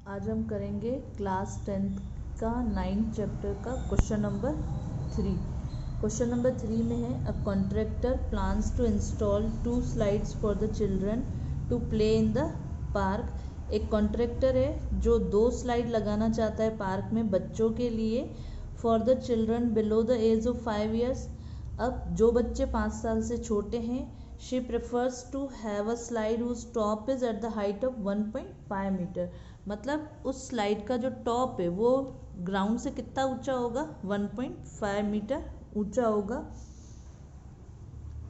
आज हम करेंगे क्लास 10th का 9th चैप्टर का क्वेश्चन नंबर 3। क्वेश्चन नंबर 3 में है a contractor plans to install 2 slides for the children to play in the park. एक कॉन्ट्रैक्टर है जो 2 स्लाइड लगाना चाहता है पार्क में बच्चों के लिए for the children below the age of 5 years। अब जो बच्चे 5 साल से छोटे हैं, she prefers to have a slide whose top is at the height of 1.5 metre. मतलब उस स्लाइड का जो टॉप है वो ग्राउंड से कितना ऊंचा होगा, 1.5 मीटर ऊंचा होगा।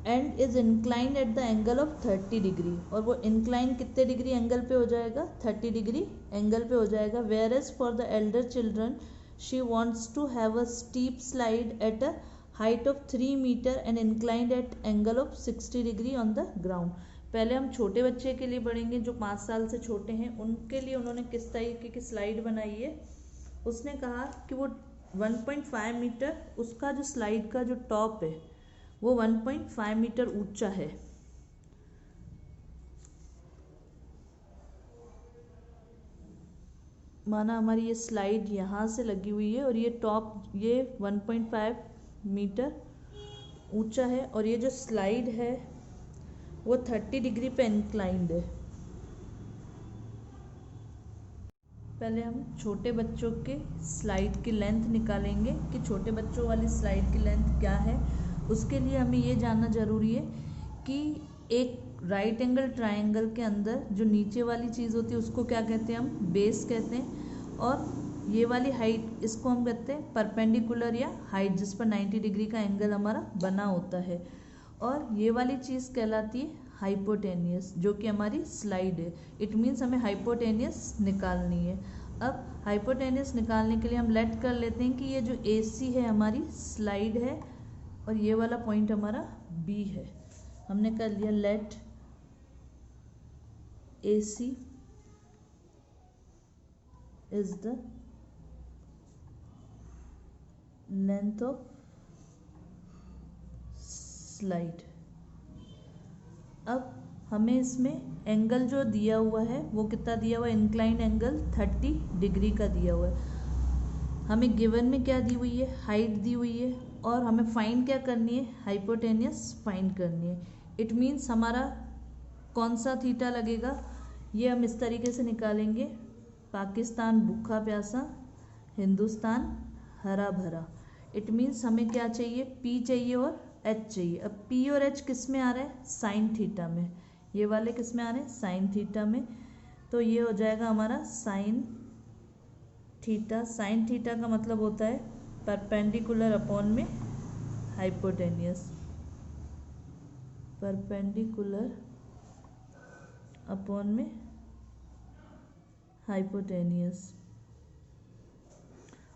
And is inclined at the angle of 30 degree, और वो इंक्लाइन कितने डिग्री एंगल पे हो जाएगा, 30 डिग्री एंगल पे हो जाएगा। Whereas for the elder children she wants to have a steep slide at a height of 3 metre and inclined at angle of 60 degree on the ground. पहले हम छोटे बच्चे के लिए पढ़ेंगे जो 5 साल से छोटे हैं, उनके लिए उन्होंने किस तरीके की स्लाइड बनाई है। उसने कहा कि वो 1.5 मीटर, उसका जो स्लाइड का जो टॉप है वो 1.5 मीटर ऊंचा है। माना हमारी ये स्लाइड यहाँ से लगी हुई है और ये टॉप ये 1.5 मीटर ऊंचा है, और ये जो स्लाइड है वो 30 डिग्री पे इंक्लाइंड है। पहले हम छोटे बच्चों के स्लाइड की लेंथ निकालेंगे कि छोटे बच्चों वाली स्लाइड की लेंथ क्या है। उसके लिए हमें ये जानना ज़रूरी है कि एक राइट एंगल ट्रायंगल के अंदर जो नीचे वाली चीज़ होती है उसको क्या कहते हैं, हम बेस कहते हैं। और ये वाली हाइट, इसको हम कहते हैं परपेंडिकुलर या हाइट, जिस पर 90 डिग्री का एंगल हमारा बना होता है। और ये वाली चीज़ कहलाती है हाइपोटेनियस, जो कि हमारी स्लाइड है। इट मीन्स हमें हाइपोटेनियस निकालनी है। अब हाइपोटेनियस निकालने के लिए हम लेट कर लेते हैं कि ये जो AC है हमारी स्लाइड है और ये वाला पॉइंट हमारा B है। हमने कर लिया let AC is the length of slide. अब हमें इसमें एंगल जो दिया हुआ है वो कितना दिया हुआ है, इंक्लाइंड एंगल 30 डिग्री का दिया हुआ है। हमें गिवन में क्या दी हुई है, हाइट दी हुई है, और हमें फाइंड क्या करनी है, हाइपोटेनियस फाइंड करनी है। इट मीन्स हमारा कौन सा थीटा लगेगा, ये हम इस तरीके से निकालेंगे। पाकिस्तान भूखा प्यासा, हिंदुस्तान हरा भरा। इट मीन्स हमें क्या चाहिए, P चाहिए और H चाहिए। अब P और H किस में आ रहा है, साइन थीटा में। ये वाले किस में आ रहे हैं, साइन थीटा में। तो ये हो जाएगा हमारा साइन थीटा। साइन थीटा का मतलब होता है परपेंडिकुलर अपॉन में हाइपोटेनियस, परपेंडिकुलर अपॉन में हाइपोटेनियस।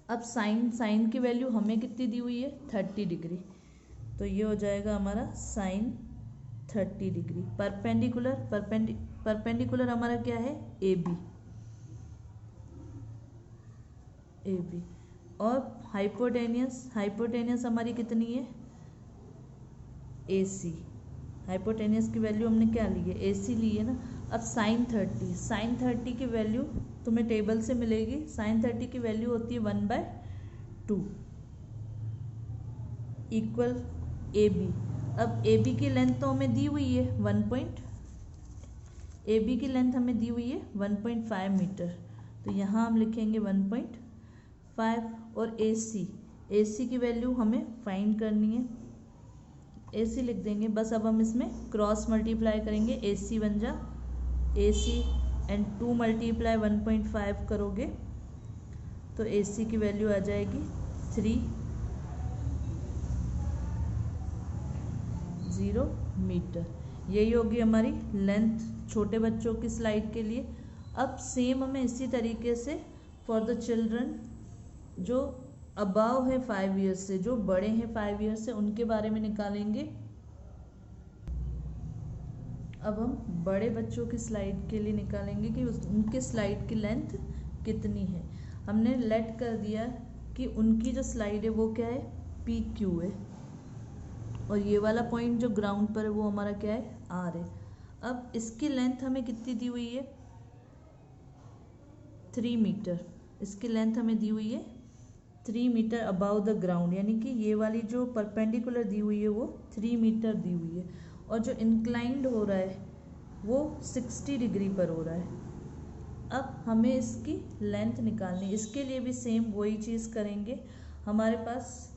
अब साइन की वैल्यू हमें कितनी दी हुई है, 30 डिग्री। तो ये हो जाएगा हमारा साइन 30 डिग्री। परपेंडिकुलर हमारा क्या है, AB। और हाइपोटेनियस हमारी कितनी है, AC। हाइपोटेनियस की वैल्यू हमने क्या ली है, AC ली है ना। अब साइन 30 की वैल्यू तुम्हें टेबल से मिलेगी। साइन 30 की वैल्यू होती है 1/2 इक्वल AB। अब AB की लेंथ तो हमें दी हुई है AB की लेंथ हमें दी हुई है 1.5 मीटर। तो यहाँ हम लिखेंगे 1.5। और AC की वैल्यू हमें फाइंड करनी है, AC लिख देंगे बस। अब हम इसमें क्रॉस मल्टीप्लाई करेंगे, AC बन जा AC एंड 2 मल्टीप्लाई 1.5 करोगे तो AC की वैल्यू आ जाएगी 30 मीटर। यही होगी हमारी लेंथ छोटे बच्चों की स्लाइड के लिए। अब सेम हमें इसी तरीके से फॉर द चिल्ड्रन जो अबाव है 5 years से, जो बड़े हैं 5 years से, उनके बारे में निकालेंगे। अब हम बड़े बच्चों की स्लाइड के लिए निकालेंगे कि उनके स्लाइड की लेंथ कितनी है। हमने लेट कर दिया कि उनकी जो स्लाइड है वो क्या है, PQ है, और ये वाला पॉइंट जो ग्राउंड पर है वो हमारा क्या है, R है। अब इसकी लेंथ हमें कितनी दी हुई है, 3 मीटर, इसकी लेंथ हमें दी हुई है 3 मीटर अबाउ द ग्राउंड, यानी कि ये वाली जो परपेंडिकुलर दी हुई है वो 3 मीटर दी हुई है, और जो इंक्लाइंड हो रहा है वो 60 डिग्री पर हो रहा है। अब हमें इसकी लेंथ निकालनी है, इसके लिए भी सेम वही चीज़ करेंगे। हमारे पास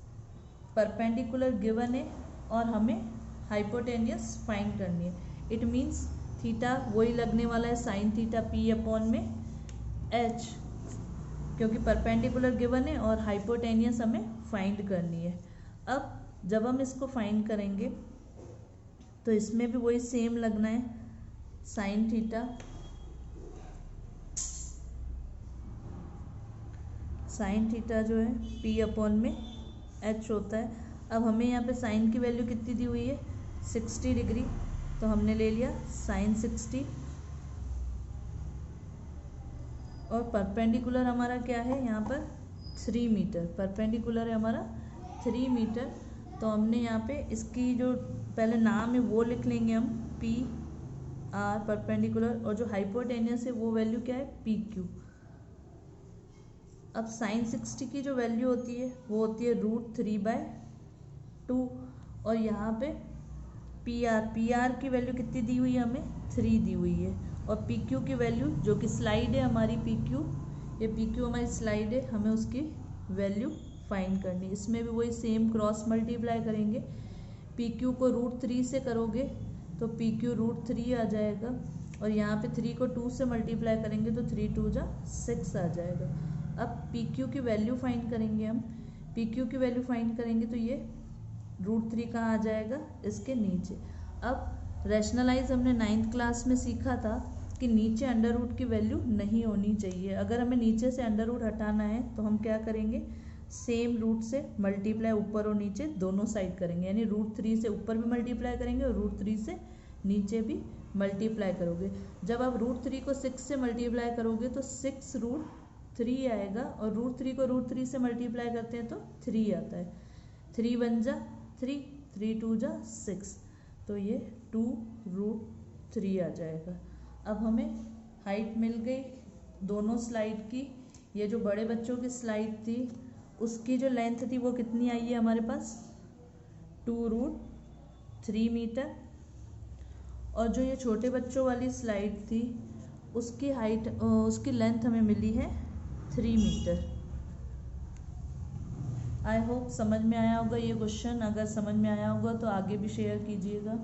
परपेंडिकुलर गिवन है और हमें हाइपोटेनियस फाइंड करनी है। इट मीन्स थीटा वही लगने वाला है साइन थीटा पी अपॉन में एच, क्योंकि परपेंडिकुलर गिवन है और हाइपोटेनियस हमें फाइंड करनी है। अब जब हम इसको फाइंड करेंगे तो इसमें भी वही सेम लगना है, साइन थीटा जो है पी अपॉन में एच होता है। अब हमें यहाँ पे साइन की वैल्यू कितनी दी हुई है 60 डिग्री, तो हमने ले लिया साइन 60, और परपेंडिकुलर हमारा क्या है यहाँ पर 3 मीटर, परपेंडिकुलर है हमारा 3 मीटर। तो हमने यहाँ पे इसकी जो पहले नाम है वो लिख लेंगे हम पी आर परपेंडिकुलर, और जो हाइपोटेनियस है वो वैल्यू क्या है पी क्यू। अब साइन 60 की जो वैल्यू होती है वो होती है √3/2, और यहाँ पे पी आर की वैल्यू कितनी दी हुई है हमें 3 दी हुई है, और पी क्यू की वैल्यू जो कि स्लाइड है हमारी पी क्यू हमारी स्लाइड है, हमें उसकी वैल्यू फाइंड करनी। इसमें भी वही सेम क्रॉस मल्टीप्लाई करेंगे, पी क्यू को √3 से करोगे तो पी क्यू √3 आ जाएगा, और यहाँ पे 3 को 2 से मल्टीप्लाई करेंगे तो 3 2 जा 6 आ जाएगा। अब पी क्यू की वैल्यू फाइंड करेंगे हम, पी क्यू की वैल्यू फाइंड करेंगे तो ये √3 कहाँ आ जाएगा इसके नीचे। अब रैशनलाइज हमने 9th क्लास में सीखा था कि नीचे अंडर रूट की वैल्यू नहीं होनी चाहिए। अगर हमें नीचे से अंडर रूट हटाना है तो हम क्या करेंगे, सेम रूट से मल्टीप्लाई ऊपर और नीचे दोनों साइड करेंगे, यानी √3 से ऊपर भी मल्टीप्लाई करेंगे और √3 से नीचे भी मल्टीप्लाई करोगे। जब आप √3 को 6 से मल्टीप्लाई करोगे तो 6√3 आएगा, और √3 को √3 से मल्टीप्लाई करते हैं तो 3 आता है, 3 1 जा 3, 3 2 जा 6, तो ये 2√3 आ जाएगा। अब हमें हाइट मिल गई दोनों स्लाइड की। ये जो बड़े बच्चों की स्लाइड थी उसकी जो लेंथ थी वो कितनी आई है हमारे पास 2√3 मीटर, और जो ये छोटे बच्चों वाली स्लाइड थी उसकी लेंथ हमें मिली है 3 मीटर। आई होप समझ में आया होगा ये क्वेश्चन। अगर समझ में आया होगा तो आगे भी शेयर कीजिएगा।